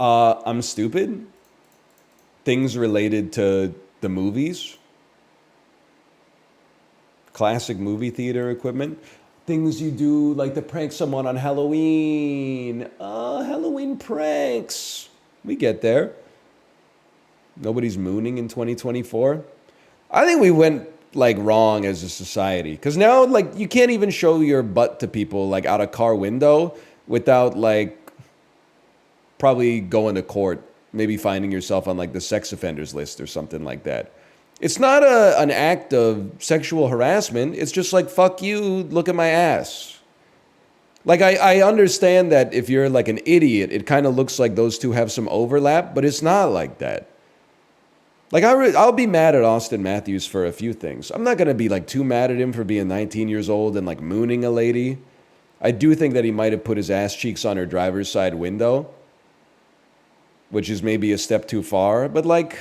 I'm stupid. Things related to the movies, classic movie theater equipment. Things you do like to prank someone on Halloween. Halloween pranks. We get there. Nobody's mooning in 2024. I think we went like wrong as a society because now like you can't even show your butt to people like out a car window without like probably going to court, maybe finding yourself on like the sex offenders list or something like that. It's not an act of sexual harassment. It's just like, fuck you, look at my ass. Like, I understand that if you're like an idiot, it kind of looks like those two have some overlap, but it's not like that. Like, I'll be mad at Austin Matthews for a few things. I'm not going to be like too mad at him for being 19 years old and like mooning a lady. I do think that he might have put his ass cheeks on her driver's side window, which is maybe a step too far, but like,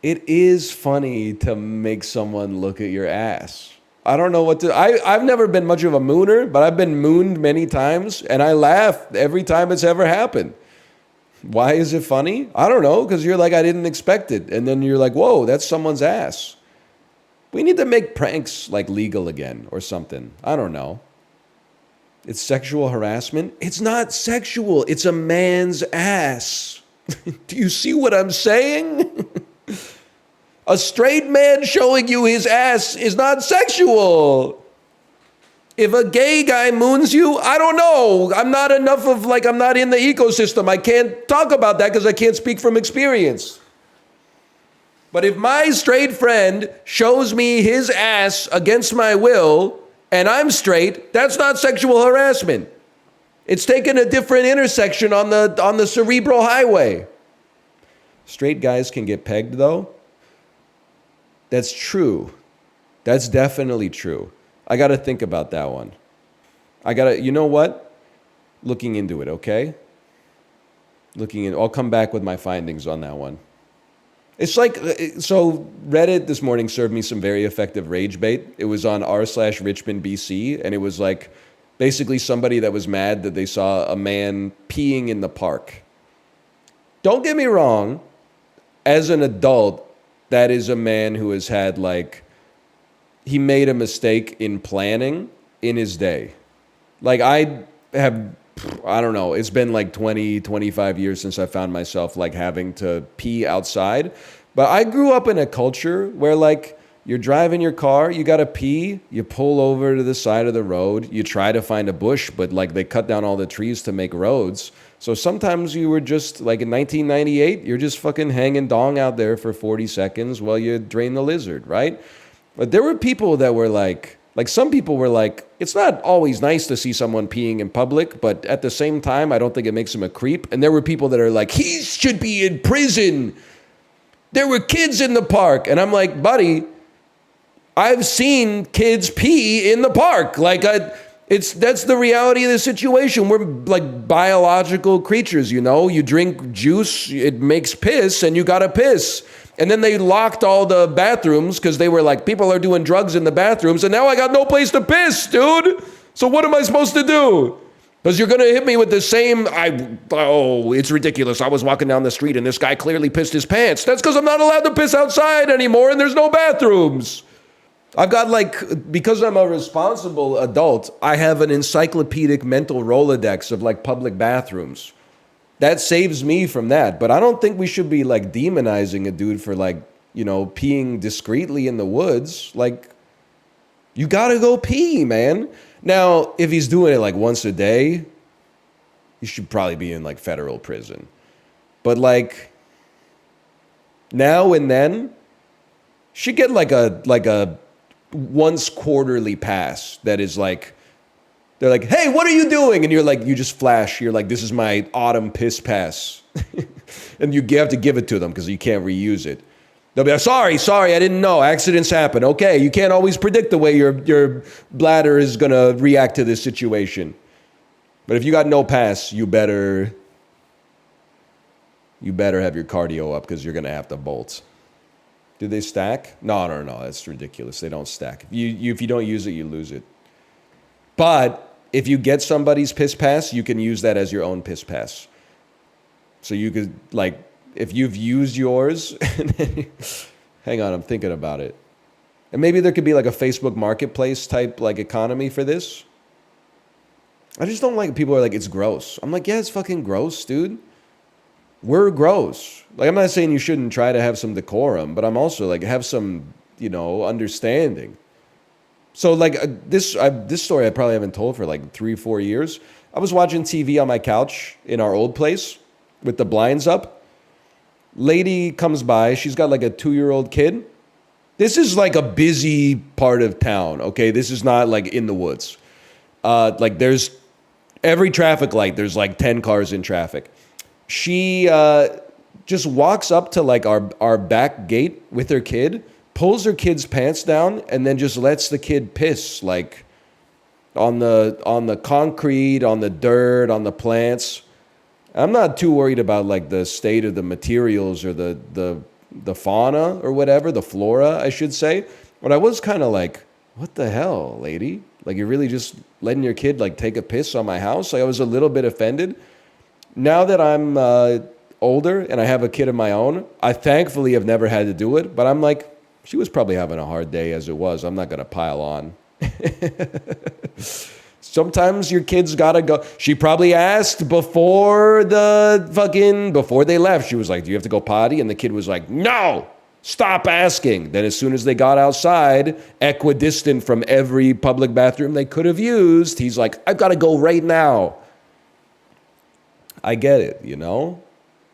it is funny to make someone look at your ass. I don't know what to... I've never been much of a mooner, but I've been mooned many times, and I laugh every time it's ever happened. Why is it funny? I don't know, because you're like, I didn't expect it. And then you're like, whoa, that's someone's ass. We need to make pranks like legal again or something. I don't know. It's sexual harassment. It's not sexual. It's a man's ass. Do you see what I'm saying? A straight man showing you his ass is not sexual. If a gay guy moons you, I don't know. I'm not enough of like, I'm not in the ecosystem. I can't talk about that because I can't speak from experience. But if my straight friend shows me his ass against my will and I'm straight, that's not sexual harassment. It's taken a different intersection on the cerebral highway. Straight guys can get pegged though. That's true. That's definitely true. I got to think about that one. You know what? Looking into it, okay? I'll come back with my findings on that one. It's like, so Reddit this morning served me some very effective rage bait. It was on r/Richmond, BC, and it was like basically somebody that was mad that they saw a man peeing in the park. Don't get me wrong. As an adult, that is a man who has had like, he made a mistake in planning in his day. Like I don't know, it's been like 20, 25 years since I found myself like having to pee outside. But I grew up in a culture where like you're driving your car, you gotta pee, you pull over to the side of the road, you try to find a bush, but like they cut down all the trees to make roads. So sometimes you were just, like in 1998, you're just fucking hanging dong out there for 40 seconds while you drain the lizard, right? But there were people that were like some people were like, it's not always nice to see someone peeing in public, but at the same time, I don't think it makes him a creep. And there were people that are like, he should be in prison. There were kids in the park. And I'm like, buddy, I've seen kids pee in the park. Like, that's the reality of the situation. We're like biological creatures, you know? You drink juice, it makes piss, and you gotta piss. And then they locked all the bathrooms because they were like, people are doing drugs in the bathrooms, and now I got no place to piss, dude. So what am I supposed to do? Because you're gonna hit me with the same, it's ridiculous. I was walking down the street and this guy clearly pissed his pants. That's because I'm not allowed to piss outside anymore and there's no bathrooms. I've got like, because I'm a responsible adult, I have an encyclopedic mental Rolodex of like public bathrooms. That saves me from that. But I don't think we should be like demonizing a dude for like, you know, peeing discreetly in the woods. Like, you gotta go pee, man. Now, if he's doing it like once a day, he should probably be in like federal prison. But like, now and then, should get like a once quarterly pass that is like, they're like, hey, what are you doing? And you're like, you just flash. You're like, this is my autumn piss pass. And you have to give it to them because you can't reuse it. They'll be like, sorry, I didn't know. Accidents happen. Okay, you can't always predict the way your bladder is going to react to this situation. But if you got no pass, you better have your cardio up because you're going to have to bolt. Do they stack? No, that's ridiculous. They don't stack. If you don't use it, you lose it. But if you get somebody's piss pass, you can use that as your own piss pass. So you could, like, if you've used yours, hang on, I'm thinking about it. And maybe there could be like a Facebook marketplace type like economy for this. I just don't like people are like, it's gross. I'm like, yeah, it's fucking gross, dude. We're gross. Like, I'm not saying you shouldn't try to have some decorum, but I'm also like, have some, understanding. So like this story I probably haven't told for like 3-4 years. I was watching TV on my couch in our old place with the blinds up. Lady comes by. She's got like a 2-year-old kid. This is like a busy part of town. Okay, this is not like in the woods. Like there's every traffic light. There's like 10 cars in traffic. She just walks up to like our back gate with her kid, pulls her kid's pants down, and then just lets the kid piss like on the concrete, on the dirt, on the plants. I'm not too worried about like the state of the materials or the fauna or whatever, the flora, I should say. But I was kind of like, what the hell, lady? Like, you're really just letting your kid like take a piss on my house? Like, I was a little bit offended. Now that I'm older and I have a kid of my own, I thankfully have never had to do it. But I'm like, she was probably having a hard day as it was. I'm not going to pile on. Sometimes your kid's got to go. She probably asked before they left. She was like, do you have to go potty? And the kid was like, no, stop asking. Then as soon as they got outside, equidistant from every public bathroom they could have used, he's like, I've got to go right now. I get it,